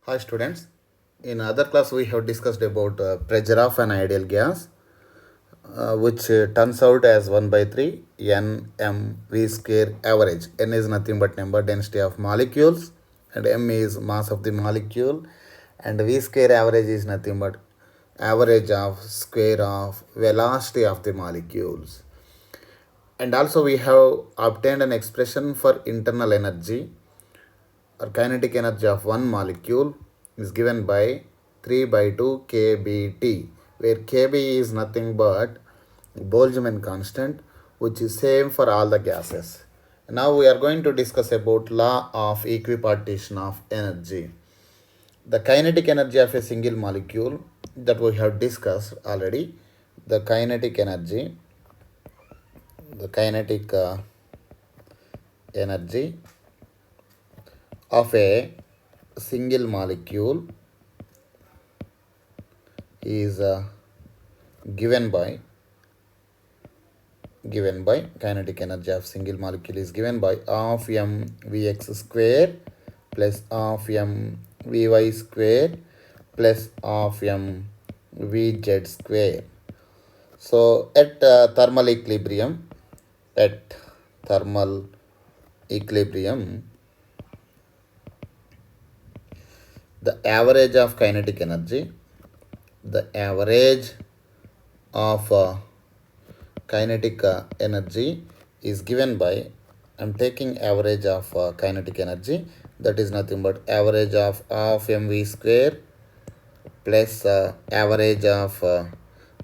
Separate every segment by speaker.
Speaker 1: Hi students, in other class we have discussed about pressure of an ideal gas which turns out as 1 by 3 n m v square average. N is nothing but number density of molecules and m is mass of the molecule and v square average is nothing but average of square of velocity of the molecules. And also we have obtained an expression for internal energy or kinetic energy of one molecule is given by 3 by 2 kBT, where kB is nothing but Boltzmann constant, which is same for all the gases. Now we are going to discuss about law of equipartition of energy. The kinetic energy of a single molecule that we have discussed already. The kinetic energy, the kinetic energy of a single molecule is given by kinetic energy of single molecule is given by half m vx square plus half m vy square plus half m vz square. So at thermal equilibrium, the average of kinetic energy, the average of kinetic energy is given by, I'm taking average of kinetic energy, that is nothing but average of half mv square plus average of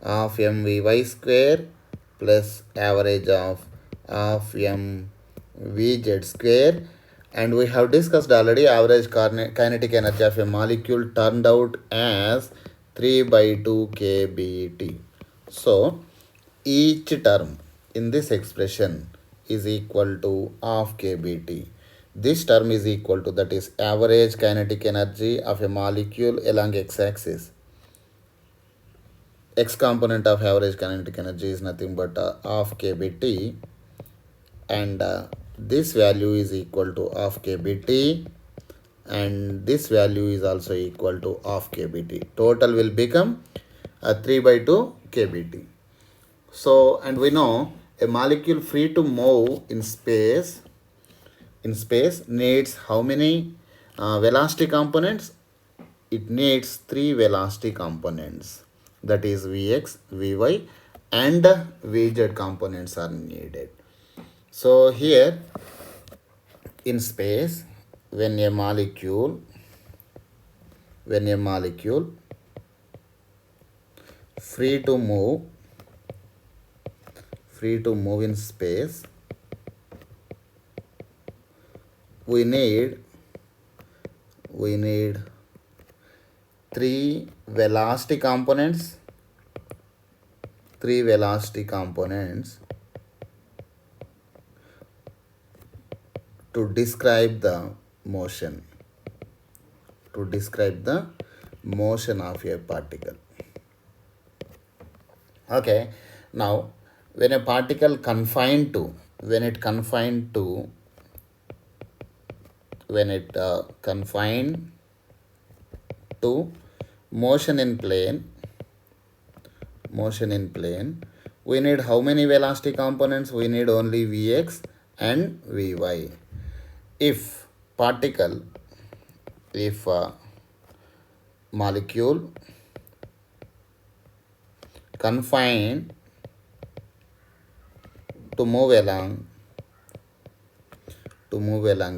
Speaker 1: half mvy square plus average of half mvz square. And we have discussed already average kinetic energy of a molecule turned out as 3 by 2 kBT. So each term in this expression is equal to half kBT. This term is equal to, that is average kinetic energy of a molecule along x-axis. X component of average kinetic energy is nothing but half kBT, and this value is equal to half kBT, and this value is also equal to half kBT. Total will become 3 by 2 kBT. So, and we know a molecule free to move in space needs how many velocity components? It needs 3 velocity components, that is Vx, Vy and Vz components are needed. So here in space, when a molecule free to move in space, we need 3 velocity components to describe the motion of a particle. Okay, now when a particle confined to motion in plane, we need how many velocity components? We need only Vx and Vy. If molecule confined to move along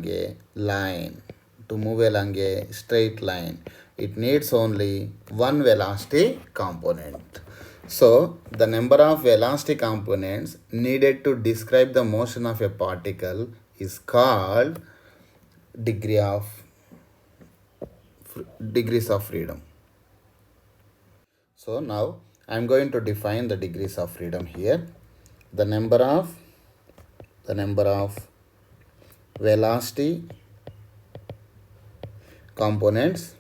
Speaker 1: a line, a straight line, it needs only one velocity component. So the number of velocity components needed to describe the motion of a particle is called degrees of freedom. So now I am going to define the degrees of freedom here. The number of velocity components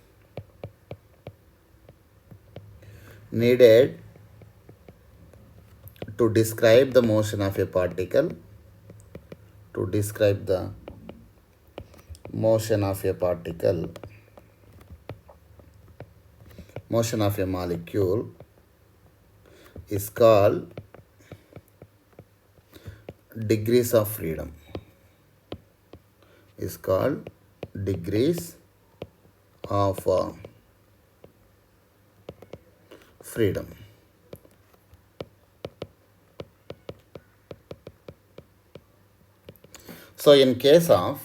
Speaker 1: needed to describe the motion of a particle, motion of a molecule is called degrees of freedom. Is called degrees of freedom. So in case of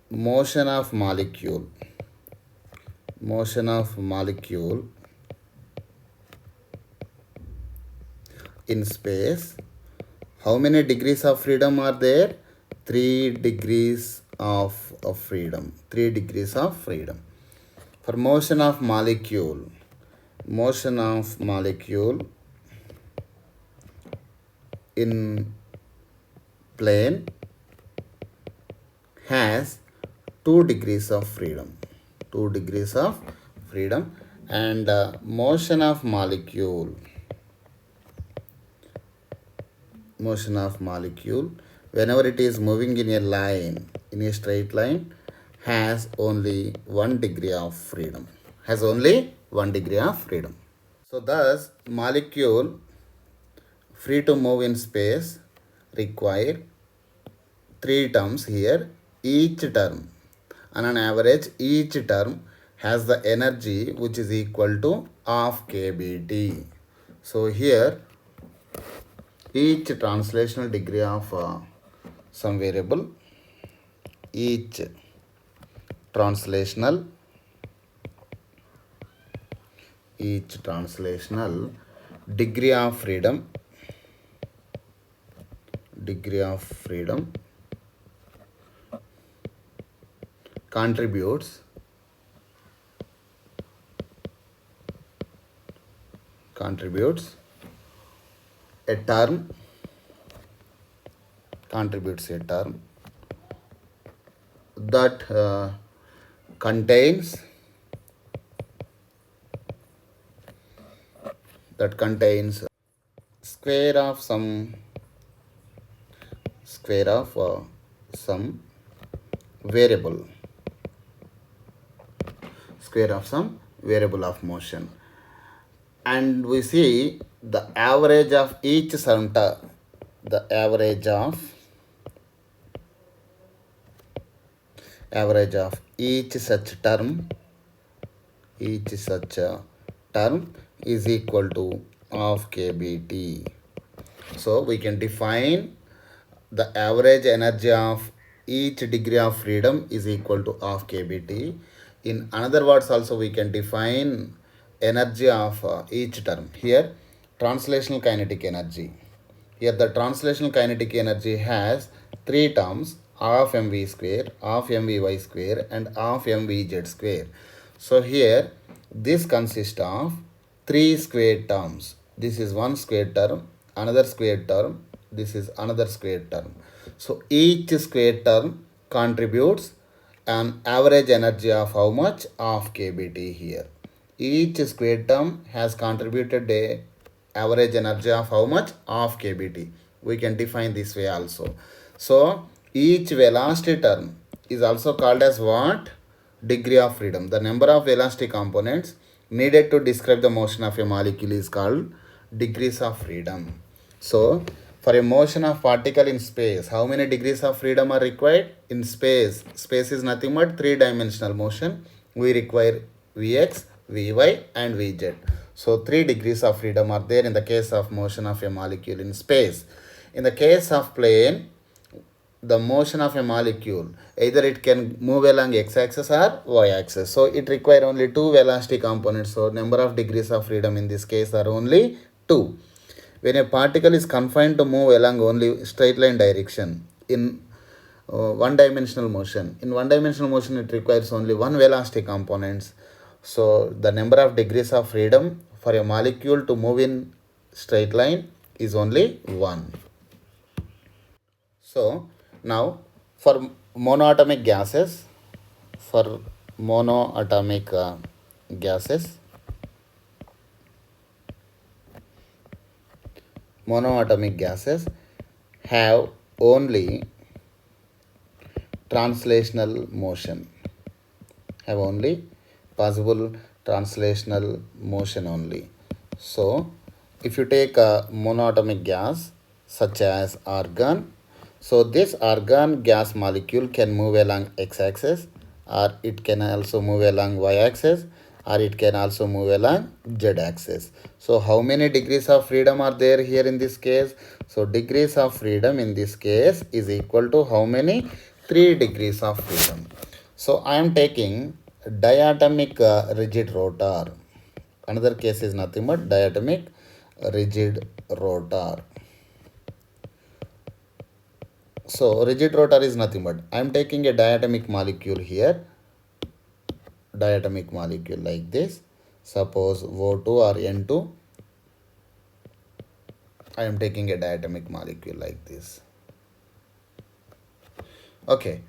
Speaker 1: motion of molecule in space, how many degrees of freedom are there? 3 degrees of freedom. 3 degrees of freedom. For motion of molecule in plane has 2 degrees of freedom. 2 degrees of freedom. And motion of molecule whenever it is moving in a line, in a straight line, has only 1 degree of freedom. So thus molecule free to move in space require 3 terms here. Each term, on an average, each term has the energy which is equal to half kBT. So here each translational degree of some variable, each translational degree of freedom contributes a term that contains square of some variable of motion, and we see the average of each center, each such term is equal to half kBT. So we can define the average energy of each degree of freedom is equal to half kBT. In another words also we can define energy of each term. Here translational kinetic energy. Here the translational kinetic energy has 3 terms: half mv square, half mvy square, and half mvz square. So here this consists of 3 square terms. This is one square term, another square term, this is another square term. So each square term contributes an average energy of how much? Half kBT here. Each square term has contributed a average energy of how much? Half kBT. We can define this way also. So each velocity term is also called as what? Degree of freedom. The number of velocity components needed to describe the motion of a molecule is called degrees of freedom. So for a motion of particle in space, how many degrees of freedom are required? In space is nothing but 3-dimensional motion. We require Vx, Vy and Vz. So 3 degrees of freedom are there in the case of motion of a molecule in space. In the case of plane, the motion of a molecule, either it can move along x-axis or y-axis. So it requires only 2 velocity components. So number of degrees of freedom in this case are only 2. When a particle is confined to move along only straight line direction in one-dimensional motion, it requires only 1 velocity components. So the number of degrees of freedom for a molecule to move in straight line is only 1. So now for monoatomic gases, monoatomic gases have only translational motion, have only possible translational motion only. So if you take a monoatomic gas such as argon, so this argon gas molecule can move along x-axis, or it can also move along y-axis, or it can also move along z-axis. So how many degrees of freedom are there here in this case? So degrees of freedom in this case is equal to how many? 3 degrees of freedom. So I am taking diatomic rigid rotor. Another case is nothing but diatomic rigid rotor. So rigid rotor is nothing but I am taking a diatomic molecule here, diatomic molecule like this. Suppose O2 or N2. I am taking a diatomic molecule like this. Okay,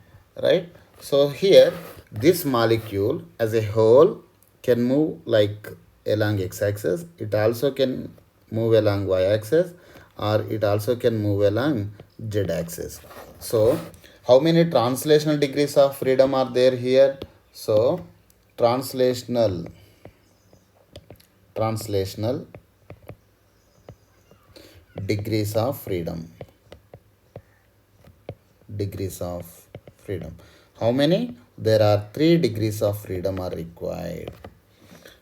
Speaker 1: right? So here this molecule as a whole can move like along x-axis. It also can move along y-axis, or it also can move along z-axis. So how many translational degrees of freedom are there here? So translational degrees of freedom. How many? There are 3 degrees of freedom are required.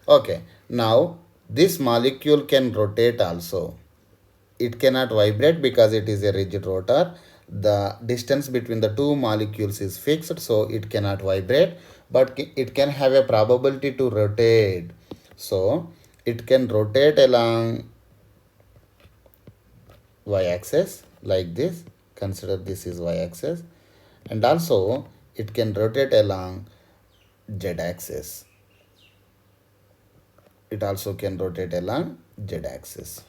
Speaker 1: Okay, now this molecule can rotate also. It cannot vibrate because it is a rigid rotor. The distance between the two molecules is fixed, so it cannot vibrate, but it can have a probability to rotate. So it can rotate along y-axis like this. Consider this is y-axis, and also it can rotate along z-axis. It also can rotate along z-axis.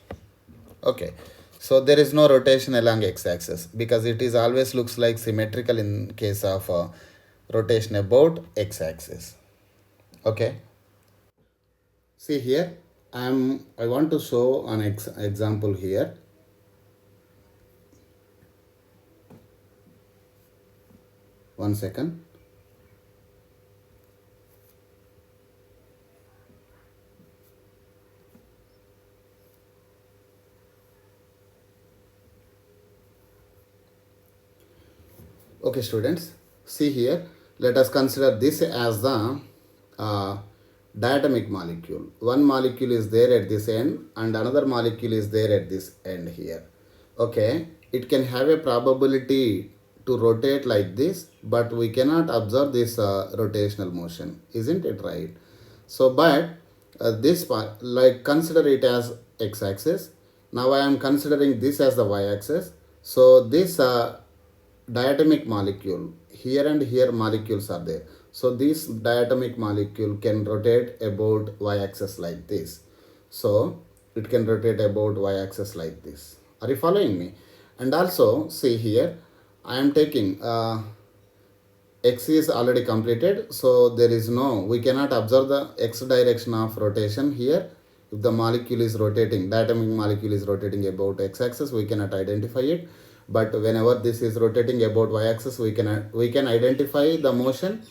Speaker 1: Okay, so there is no rotation along x-axis because it is always looks like symmetrical in case of rotation about x-axis. Okay, see here I want to show an example here. One second. Okay, students, see here, let us consider this as the diatomic molecule. One molecule is there at this end and another molecule is there at this end here. Okay, it can have a probability to rotate like this, but we cannot observe this rotational motion, isn't it right? So but this part, like consider it as x-axis. Now I am considering this as the y-axis. So this diatomic molecule, here and here molecules are there. So this diatomic molecule can rotate about y-axis like this. So it can rotate about y-axis like this. Are you following me? And also see here, I am taking x is already completed, so there is no, we cannot observe the x direction of rotation here. If the molecule is rotating, diatomic molecule is rotating about x-axis, we cannot identify it. But whenever this is rotating about y-axis, we can identify the motion.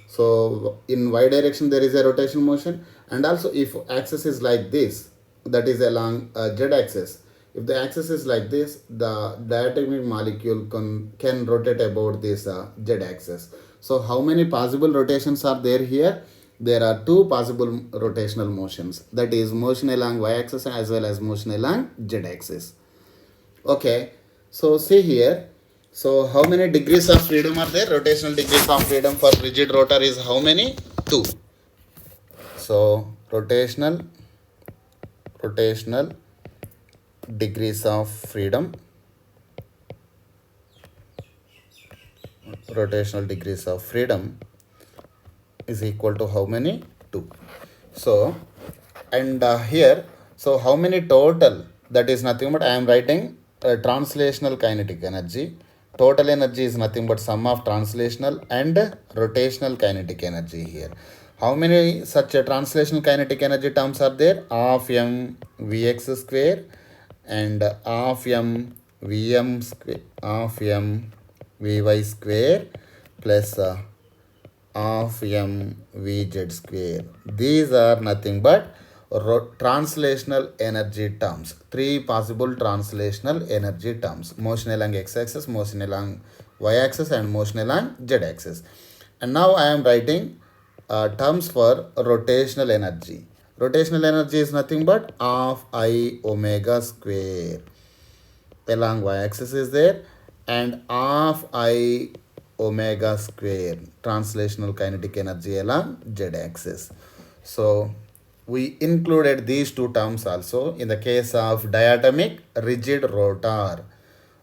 Speaker 1: So in y direction there is a rotation motion, and also if axis is like this, that is along z-axis. If the axis is like this, the diatomic molecule can rotate about this z-axis. So how many possible rotations are there here? There are 2 possible rotational motions, that is motion along y-axis as well as motion along z-axis. Okay, so see here, so how many degrees of freedom are there? Rotational degrees of freedom for rigid rotor is how many? 2. So rotational degrees of freedom, is equal to how many? 2. So and here, so how many total? That is nothing but I am writing translational kinetic energy. Total energy is nothing but sum of translational and rotational kinetic energy here. How many such translational kinetic energy terms are there? Half m vx square and half m Vm square of m Vy square plus of m Vz square. These are nothing but translational energy terms. Three possible translational energy terms: motion along x-axis, motion along y-axis, and motion along z-axis. And now I am writing terms for rotational energy. Rotational energy is nothing but of I omega square. Along y-axis is there, and of I omega square translational kinetic energy along z-axis. So we included these two terms also in the case of diatomic rigid rotor.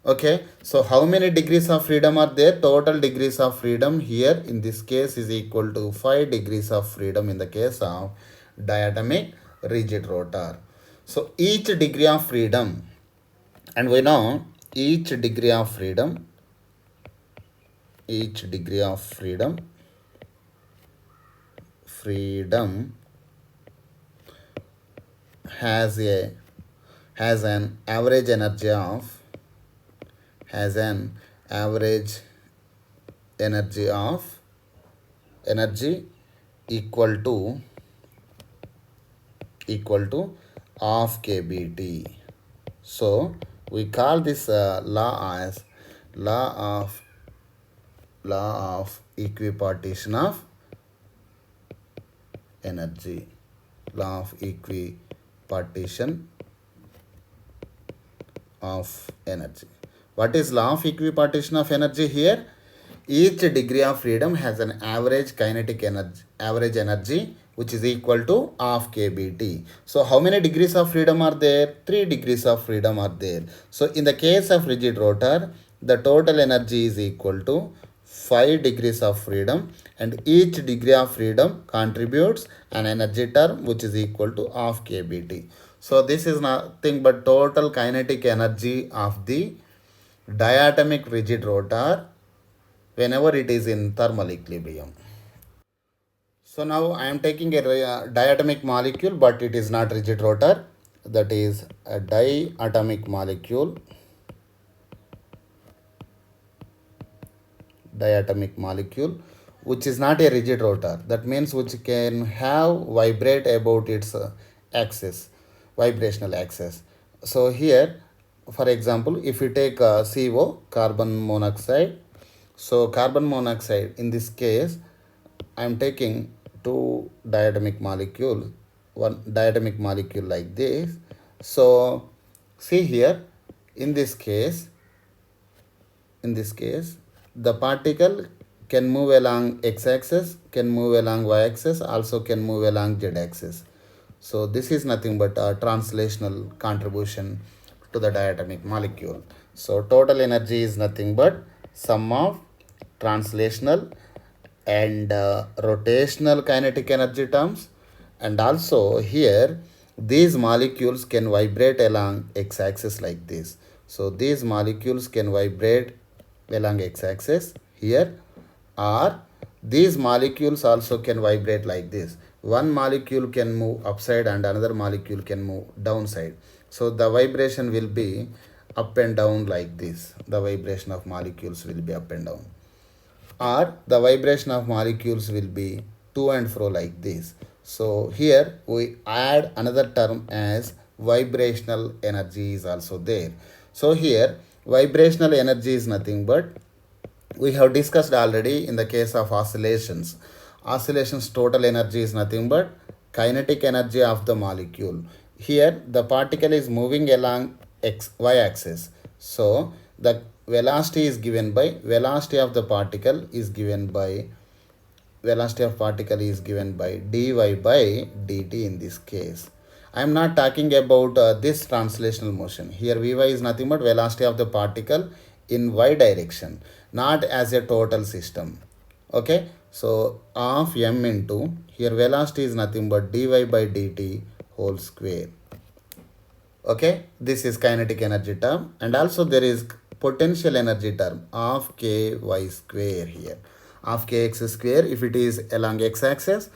Speaker 1: Okay, so how many degrees of freedom are there? Total degrees of freedom here in this case is equal to 5 degrees of freedom in the case of diatomic rigid rotor. So each degree of freedom, and we know each degree of freedom has an average energy of energy equal to half kBT. So we call this law as law of equipartition of energy. Law of equipartition of energy. What is law of equipartition of energy here? Each degree of freedom has an average kinetic energy which is equal to half kBT. So how many degrees of freedom are there? 3 degrees of freedom are there. So in the case of rigid rotor, the total energy is equal to 5 degrees of freedom, and each degree of freedom contributes an energy term which is equal to half kBT. So this is nothing but total kinetic energy of the diatomic rigid rotor whenever it is in thermal equilibrium. So now I am taking a diatomic molecule, but it is not rigid rotor. That is a diatomic molecule. Which is not a rigid rotor. That means which can have vibrate about its axis, vibrational axis. So here, for example, if you take CO, carbon monoxide. So carbon monoxide, in this case, I am taking two diatomic molecules, one diatomic molecule like this. So see here, in this case, the particle can move along x-axis, can move along y-axis, also can move along z-axis. So this is nothing but a translational contribution to the diatomic molecule. So total energy is nothing but sum of translational and rotational kinetic energy terms. And also here these molecules can vibrate along x-axis like this. So these molecules can vibrate along x-axis here, or these molecules also can vibrate like this. One molecule can move upside and another molecule can move downside. So the vibration will be up and down like this. The vibration of molecules will be up and down, or the vibration of molecules will be to and fro like this. So here we add another term as vibrational energy is also there. So here vibrational energy is nothing but, we have discussed already in the case of oscillations. Oscillations total energy is nothing but kinetic energy of the molecule. Here the particle is moving along y-axis. So the velocity is given by, velocity of particle is given by dy by dt in this case. I am not talking about this translational motion. Here Vy is nothing but velocity of the particle in y direction, not as a total system. Okay, so of m into, here velocity is nothing but dy by dt whole square. Okay, this is kinetic energy term, and also there is potential energy term of ky square here, of kx square if it is along x-axis,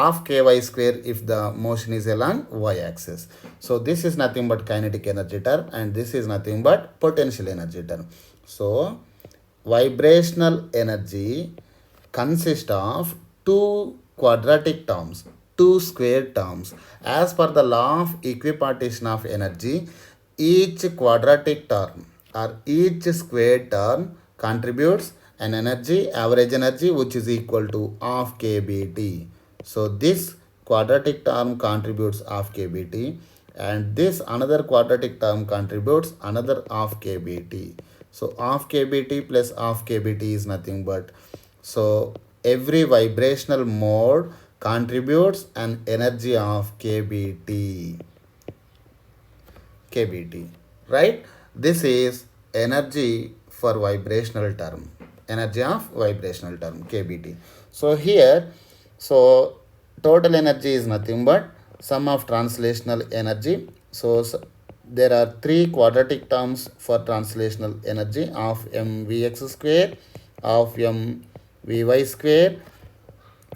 Speaker 1: of ky square if the motion is along y-axis. So this is nothing but kinetic energy term, and this is nothing but potential energy term. So vibrational energy consists of two quadratic terms, two square terms. As per the law of equipartition of energy, each quadratic term or each square term contributes an energy, average energy, which is equal to half kBt. So this quadratic term contributes half kBt, and this another quadratic term contributes another half kBt. So half kBt plus half kBt is nothing but, so every vibrational mode contributes an energy of kBt, right? This is energy for vibrational term, energy of vibrational term kBt. So here, so total energy is nothing but sum of translational energy. So there are three quadratic terms for translational energy of mvx square, of mvy square,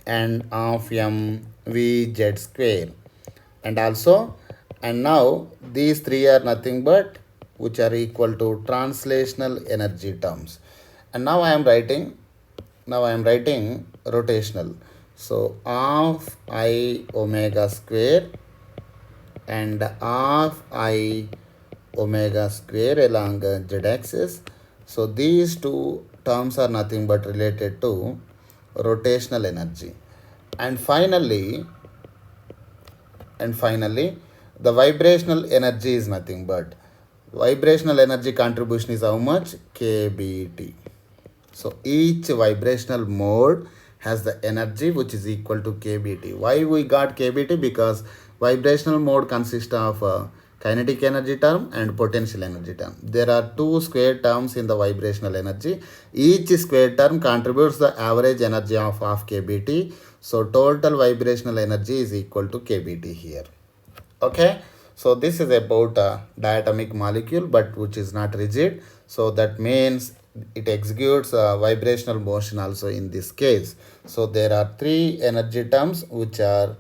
Speaker 1: and of mvz square. And also, and now these three are nothing but which are equal to translational energy terms. And now I am writing rotational. So half I omega square and half I omega square along z axis. So these two terms are nothing but related to rotational energy. And finally, the vibrational energy is nothing but, vibrational energy contribution is how much? kBt. So each vibrational mode has the energy which is equal to kBt. Why we got kBt? Because vibrational mode consists of kinetic energy term and potential energy term. There are two square terms in the vibrational energy. Each square term contributes the average energy of half kBt. So total vibrational energy is equal to kBt here. Okay, so this is about a diatomic molecule, but which is not rigid. So that means it executes a vibrational motion also in this case. So there are three energy terms which are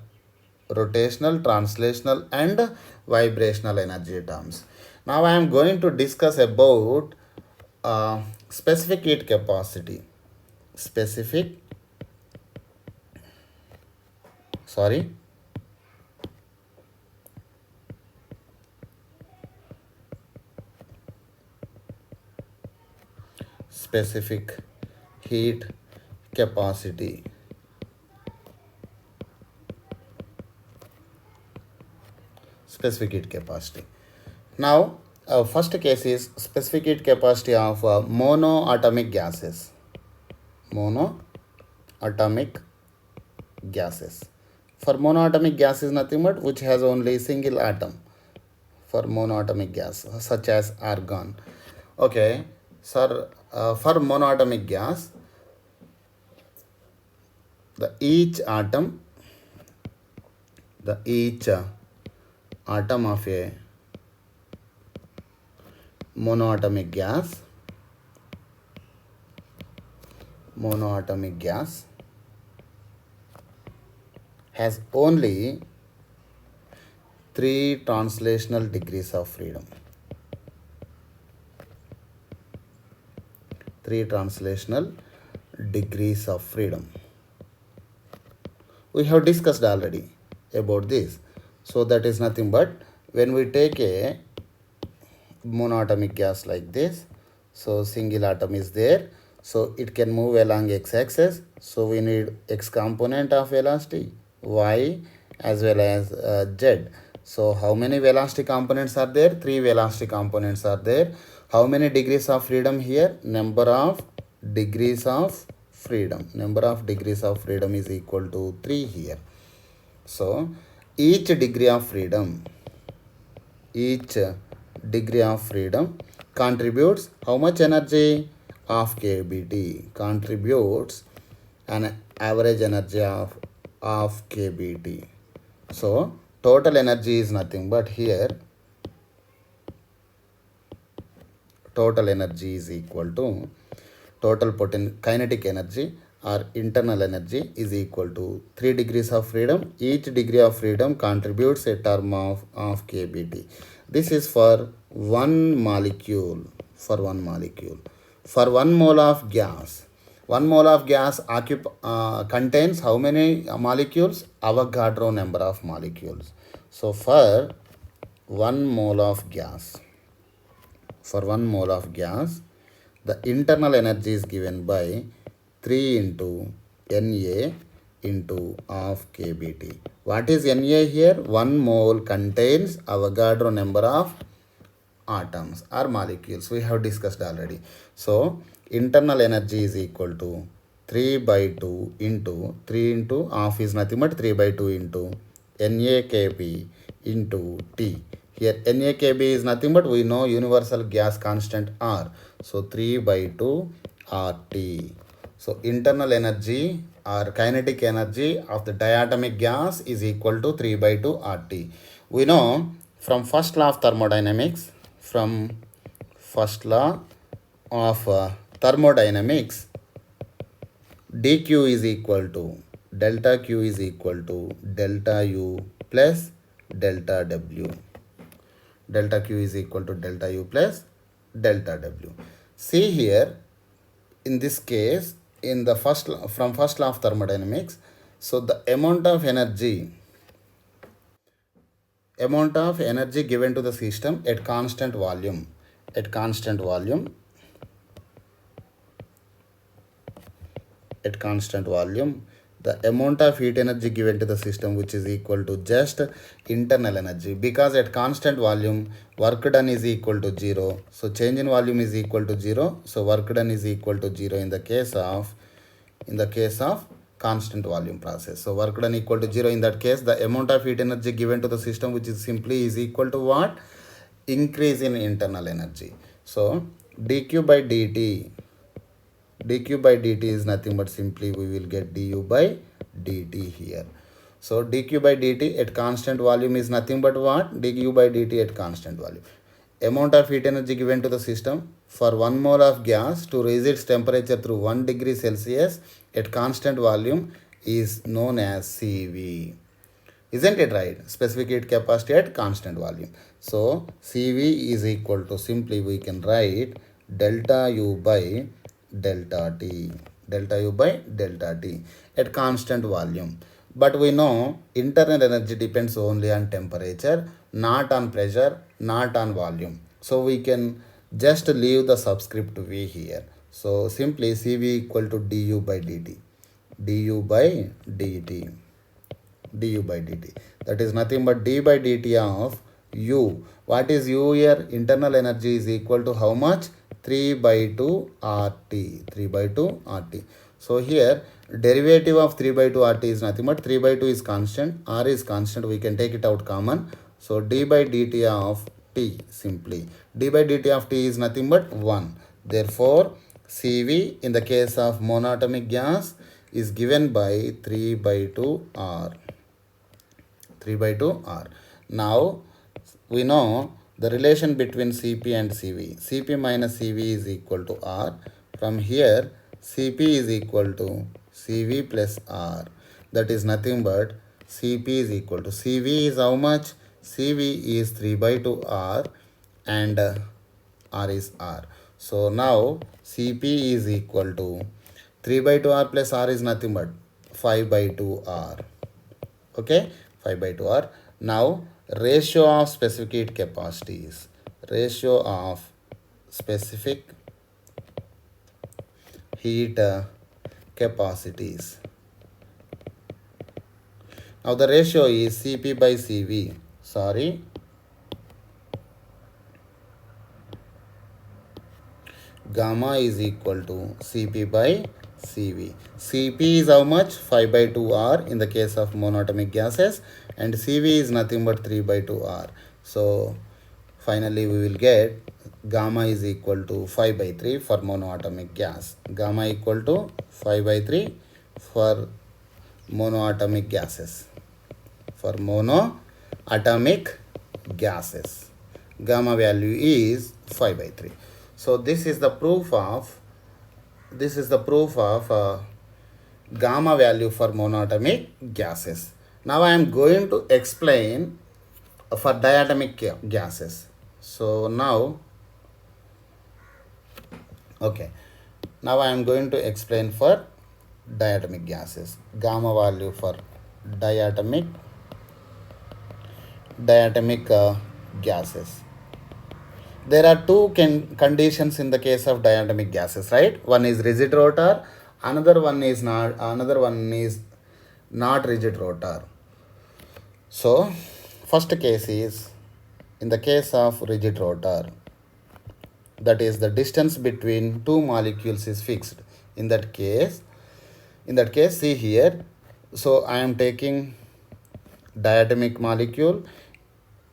Speaker 1: rotational, translational, and vibrational energy terms. Now I am going to discuss about specific heat capacity. Specific, sorry. Specific heat capacity. Specific heat capacity. Now, first case is specific heat capacity of monoatomic gases. Monoatomic gases. For monoatomic gas is nothing but which has only single atom. For monoatomic gas, such as argon. Okay, sir. For monoatomic gas, each atom of a monoatomic gas has only 3 translational degrees of freedom. 3 translational degrees of freedom. We have discussed already about this. So that is nothing but when we take a monoatomic gas like this, so single atom is there, so it can move along x-axis. So we need x component of velocity, y as well as z. So how many velocity components are there? 3 velocity components are there. How many degrees of freedom here? Number of degrees of freedom. Number of degrees of freedom is equal to 3 here. So each degree of freedom contributes how much energy? Of kBt. Contributes an average energy of kBt. So total energy is nothing but here total energy is equal to total kinetic energy or internal energy is equal to 3 degrees of freedom. Each degree of freedom contributes a term of kBT. This is for one molecule. For one molecule. For 1 mole of gas. 1 mole of gas contains how many molecules? Avogadro number of molecules. So for 1 mole of gas, the internal energy is given by 3 into Na into of kBT. What is Na here? 1 mole contains Avogadro number of atoms or molecules. We have discussed already. So internal energy is equal to 3 by 2 into 3 into half is nothing but 3 by 2 into NaKB into T. Here NaKB is nothing but we know universal gas constant R. So 3 by 2 RT. So internal energy or kinetic energy of the diatomic gas is equal to 3 by 2 RT. We know from first law of thermodynamics, thermodynamics, dq is equal to delta q is equal to delta u plus delta w. Delta q is equal to delta u plus delta w. See here, in this case, in the first law of thermodynamics, so the amount of energy given to the system at constant volume, the amount of heat energy given to the system, which is equal to just internal energy, because at constant volume work done is equal to 0. So change in volume is equal to 0. So work done is equal to 0 in the case of constant volume process. So work done equal to 0 in that case. The amount of heat energy given to the system, which is simply is equal to what? Increase in internal energy. So dq by dt is nothing but simply we will get du by dt here. So dq by dt at constant volume is nothing but what? dq by dt at constant volume. Amount of heat energy given to the system for 1 mole of gas to raise its temperature through 1 degree Celsius at constant volume is known as Cv. Isn't it right? Specific heat capacity at constant volume. So Cv is equal to, simply we can write delta U by delta T. At constant volume. But we know internal energy depends only on temperature, not on pressure, not on volume. So we can just leave the subscript V here. So simply Cv equal to du by dt. That is nothing but d by dt of u. What is u here? Internal energy is equal to how much? 3 by 2 RT. So here derivative of 3 by 2 RT is nothing but 3 by 2 is constant, R is constant, we can take it out common. So d by dt of T, simply d by dt of T is nothing but 1. Therefore Cv in the case of monatomic gas is given by 3 by 2 R. Now we know the relation between Cp and Cv. Cp minus Cv is equal to R. From here Cp is equal to Cv plus R. That is nothing but Cp is equal to Cv is how much? Cv is 3 by 2 R and R is R. So now Cp is equal to 3 by 2 R plus R is nothing but 5 by 2 R. Okay, 5 by 2 R. Now ratio of specific heat capacities. Ratio of specific heat capacities. Now the ratio is Cp by Cv. Gamma is equal to Cp by Cv. Cp is how much? 5 by 2 R in the case of monatomic gases, and Cv is nothing but 3 by 2 R. So finally we will get gamma is equal to 5 by 3 for monoatomic gas. Gamma equal to 5 by 3 for monoatomic gases. Gamma value is 5 by 3. So this is the proof of gamma value for monatomic gases. Now I am going to explain for diatomic gases. So now, okay, now I am going to explain for diatomic gases. Gamma value for diatomic gases. There are two conditions in the case of diatomic gases, right? One is rigid rotor, another one is not rigid rotor. So first case is, in the case of rigid rotor, that is the distance between two molecules is fixed. In that case, see here, so I am taking diatomic molecule.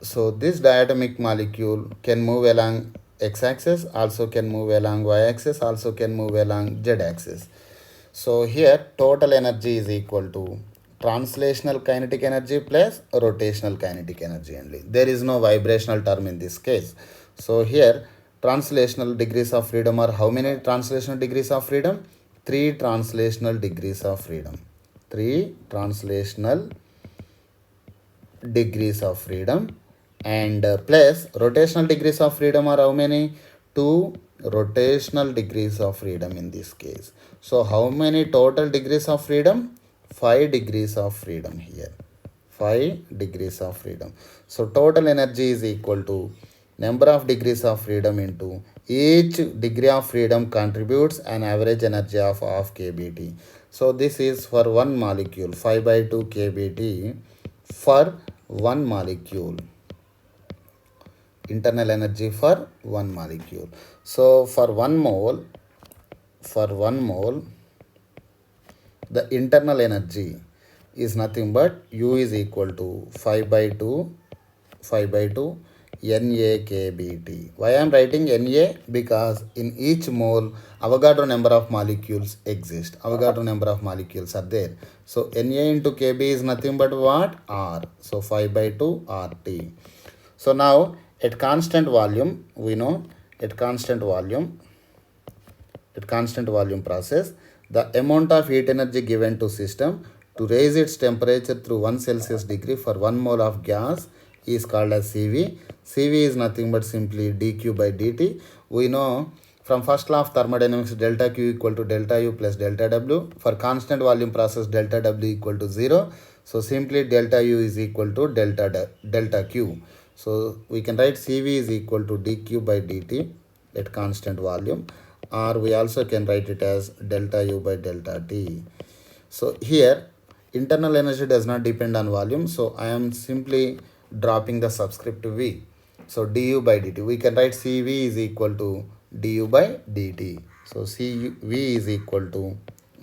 Speaker 1: So this diatomic molecule can move along x-axis, also can move along y-axis, also can move along z-axis. So here total energy is equal to translational kinetic energy plus rotational kinetic energy only. There is no vibrational term in this case. So here translational degrees of freedom are how many translational degrees of freedom? 3 translational degrees of freedom. 3 translational degrees of freedom, and plus rotational degrees of freedom are how many? 2 rotational degrees of freedom in this case. So how many total degrees of freedom? 5 degrees of freedom here. 5 degrees of freedom. So total energy is equal to number of degrees of freedom into each degree of freedom contributes an average energy of half kBT. So this is for one molecule, 5 by 2 kBT for one molecule. Internal energy for one molecule. So for 1 mole, the internal energy is nothing but U is equal to 5 by 2 NaKBT. Why I am writing Na? Because in each mole Avogadro number of molecules exist. Avogadro number of molecules are there. So Na into Kb is nothing but what? R. So 5 by 2 RT. So now at constant volume, we know at constant volume process, the amount of heat energy given to system to raise its temperature through 1 Celsius degree for 1 mole of gas is called as Cv. Cv is nothing but simply dq by dt. We know from first law of thermodynamics, delta Q equal to delta U plus delta W. For constant volume process, delta W equal to 0. So simply delta U is equal to delta Q. So we can write Cv is equal to dq by dt at constant volume, or we also can write it as delta U by delta T. So here internal energy does not depend on volume, so I am simply dropping the subscript V. So du by dt, we can write Cv is equal to du by dt. So Cv is equal to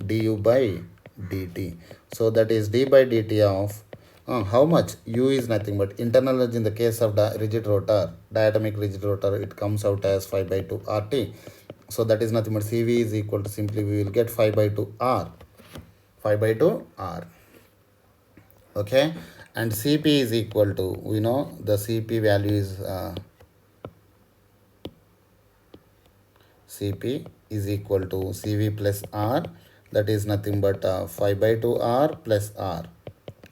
Speaker 1: du by dt. So that is d by dt of how much? U is nothing but internal energy in the case of rigid rotor, diatomic rigid rotor, it comes out as 5 by 2 RT. So that is nothing but Cv is equal to, simply we will get 5 by 2 R. 5 by 2 R. Okay. And Cp is equal to, we know the Cp value is Cp is equal to Cv plus R, that is nothing but 5 by 2 R plus R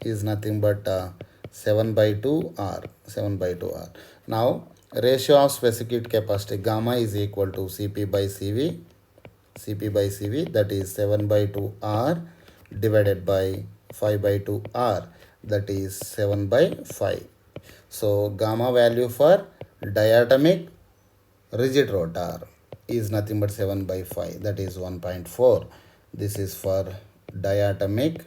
Speaker 1: is nothing but 7 by 2 R. 7 by 2 R. Now ratio of specific heat capacity gamma is equal to Cp by Cv. Cp by Cv, that is 7 by 2 R divided by 5 by 2 R, that is 7 by 5. So gamma value for diatomic rigid rotor is nothing but 7 by 5, that is 1.4. This is for diatomic,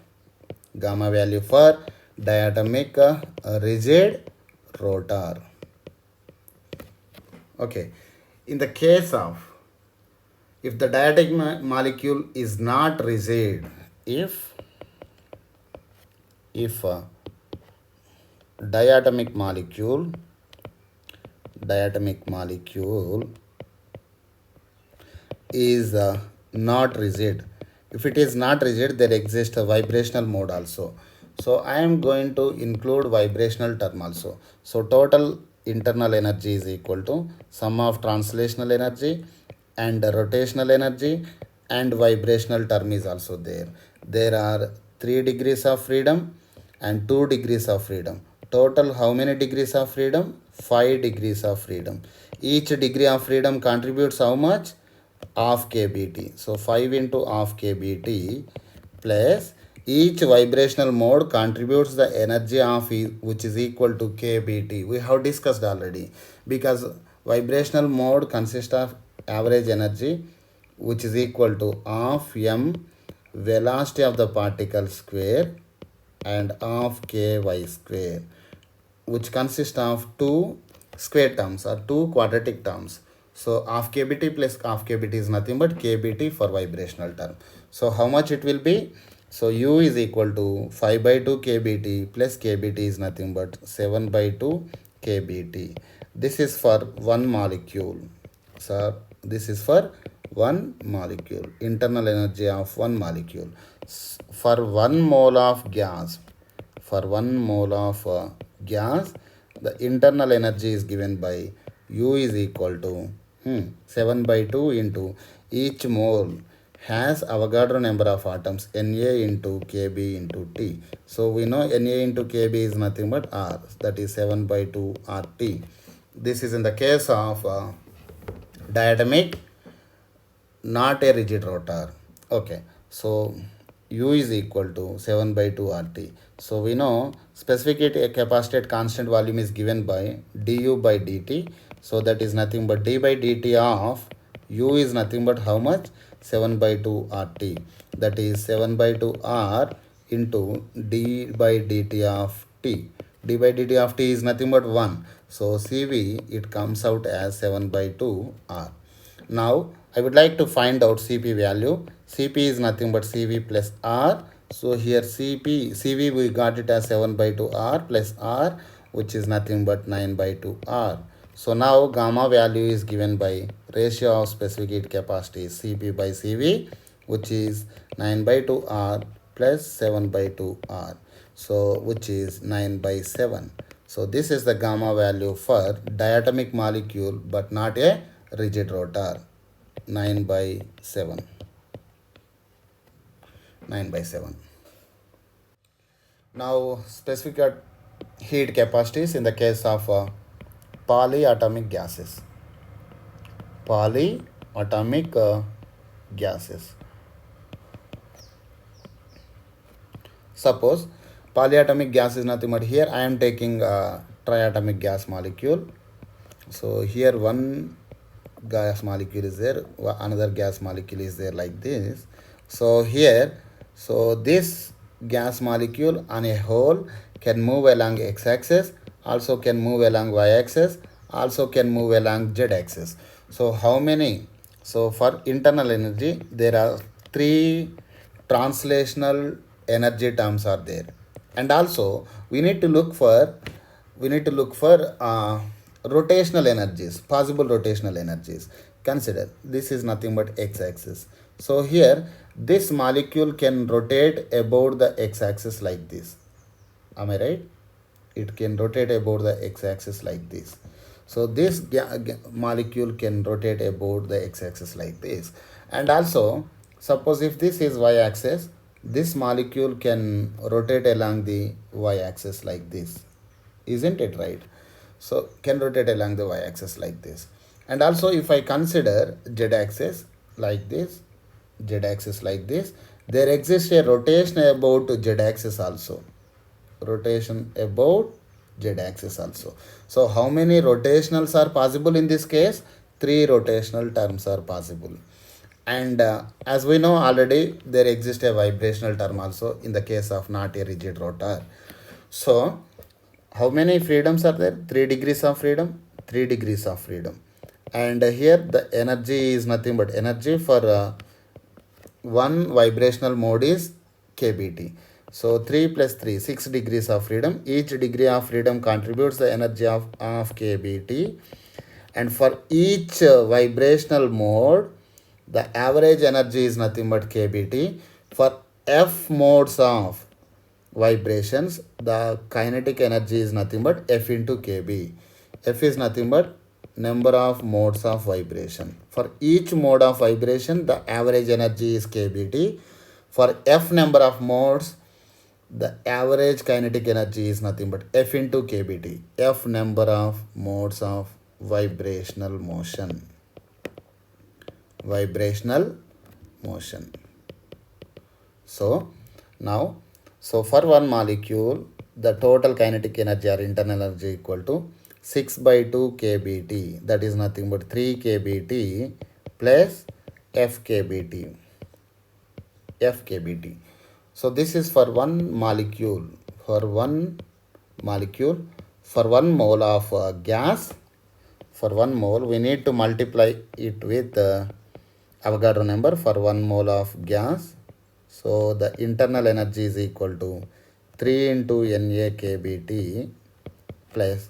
Speaker 1: gamma value for diatomic rigid rotor. Okay. In the case of, if the diatomic molecule is not rigid, if diatomic molecule is not rigid, if it is not rigid, there exists a vibrational mode also. So I am going to include vibrational term also. So total internal energy is equal to sum of translational energy and rotational energy, and vibrational term is also there. there are 3 degrees of freedom and 2 degrees of freedom. Total how many degrees of freedom? 5 degrees of freedom. Each degree of freedom contributes how much? Half kBt. So 5 into half kBt plus each vibrational mode contributes the energy of which is equal to kBt. We have discussed already, because vibrational mode consists of average energy which is equal to half m velocity of the particle square and half ky square, which consists of two square terms or two quadratic terms. So half kBt plus half kBt is nothing but kBt for vibrational term. So how much it will be? So U is equal to 5 by 2 kBt plus kBt is nothing but 7 by 2 kBt. This is for one molecule. So this is for one molecule, internal energy of one molecule. For 1 mole of gas, for 1 mole of gas, the internal energy is given by U is equal to 7 by 2 into each mole has Avogadro number of atoms Na into Kb into T. So we know Na into Kb is nothing but R, that is 7 by 2 RT. This is in the case of diatomic, not a rigid rotor. Okay, so U is equal to 7 by 2 RT. So we know specific capacitor constant volume is given by du by dt. So that is nothing but d by dt of U is nothing but how much? 7 by 2 RT. That is 7 by 2 R into d by dt of t. D by dt of t is nothing but 1. So Cv, it comes out as 7 by 2 R. Now I would like to find out Cp value. Cp is nothing but Cv plus R. So here Cv we got it as 7 by 2 R plus R, which is nothing but 9 by 2 R. So now gamma value is given by ratio of specific heat capacity Cp by Cv, which is 9 by 2 R plus 7 by 2 R. So which is 9 by 7. So this is the gamma value for diatomic molecule but not a rigid rotor. 9 by 7. 9 by 7. Now specific heat capacities in the case of polyatomic gases. Polyatomic gases. Suppose polyatomic gas is nothing but here I am taking a triatomic gas molecule. So here one gas molecule is there, another gas molecule is there like this. So here, so this gas molecule on a whole can move along x-axis, also can move along y-axis, also can move along z-axis. So how many? So for internal energy, there are 3 translational energy terms are there, and also we need to look for rotational energies, possible rotational energies. Consider this is nothing but x-axis. So here this molecule can rotate about the x-axis like this. Am I right? It can rotate about the x-axis like this. So this molecule can rotate about the x-axis like this. And also suppose if this is y-axis, this molecule can rotate along the y-axis like this. Isn't it right? So can rotate along the y-axis like this. And also if I consider z-axis like this, z-axis like this, there exists a rotation about z-axis also. Rotation about z-axis also. So how many rotationals are possible in this case? 3 rotational terms are possible. And as we know already, there exists a vibrational term also in the case of not a rigid rotor. So how many freedoms are there? 3 degrees of freedom, 3 degrees of freedom. And here the energy is nothing but energy for one vibrational mode is kBt. So 3 plus 3, 6 degrees of freedom. Each degree of freedom contributes the energy of kBt. And for each vibrational mode, the average energy is nothing but kBt. For F modes of vibrations, the kinetic energy is nothing but F into kB. F is nothing but number of modes of vibration. For each mode of vibration, the average energy is kBt. For F number of modes, the average kinetic energy is nothing but F into kBt. F number of modes of vibrational motion. Vibrational motion. So now, so for one molecule, the total kinetic energy or internal energy equal to 6 by 2 kBt. That is nothing but 3 kBt plus F kBt. F kBt. So this is for one molecule. For one molecule, for 1 mole of gas, for 1 mole, we need to multiply it with Avogadro number for 1 mole of gas. So the internal energy is equal to 3 into Na kBt plus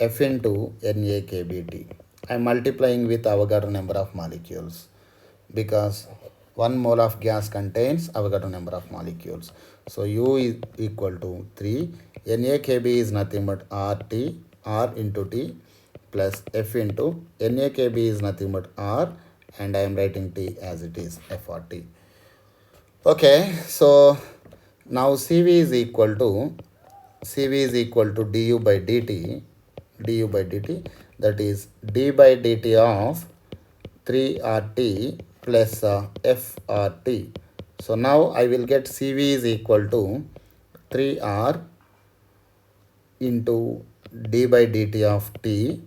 Speaker 1: F into Na kBt. I am multiplying with Avogadro number of molecules because 1 mole of gas contains Avogadro number of molecules. So U is equal to 3. Na kb is nothing but RT, R into T plus F into Na kb is nothing but R, and I am writing T as it is, FRT. Okay, so now Cv is equal to du by dt, that is d by dt of 3RT plus FRT. So now I will get Cv is equal to 3R into d by dt of t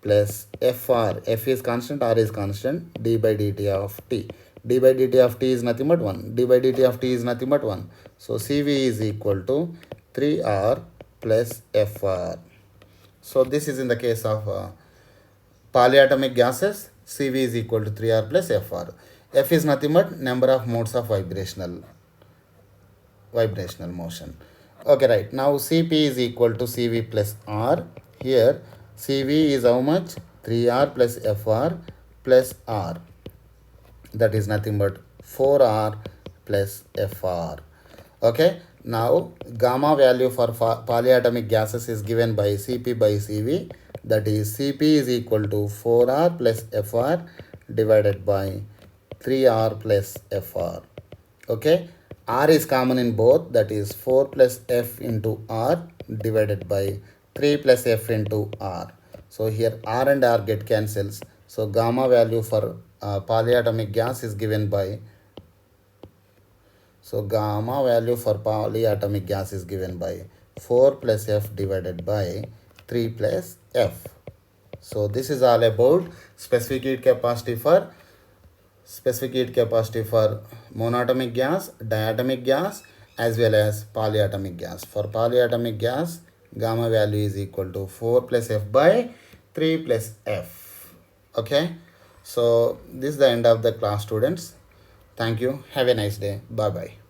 Speaker 1: plus Fr. F is constant, R is constant, d by dt of t. d by dt of t is nothing but 1. d by dt of t is nothing but 1. So Cv is equal to 3R plus Fr. So this is in the case of polyatomic gases. Cv is equal to 3R plus Fr. F is nothing but number of modes of vibrational motion. Okay, right. Now Cp is equal to Cv plus R. Here Cv is how much? 3R plus Fr plus R. That is nothing but 4R plus Fr. Okay. Now gamma value for polyatomic gases is given by Cp by Cv. That is Cp is equal to 4R plus Fr divided by 3R plus Fr. Okay. R is common in both, that is 4 plus F into R divided by 3 plus F into R. So here R and R get cancels. So gamma value for polyatomic gas is given by, so gamma value for polyatomic gas is given by 4 plus F divided by 3 plus F. So this is all about specific heat capacity for monatomic gas, diatomic gas, as well as polyatomic gas. For polyatomic gas, gamma value is equal to 4 plus F by 3 plus F. Okay. So this is the end of the class, students. Thank you. Have a nice day. Bye bye.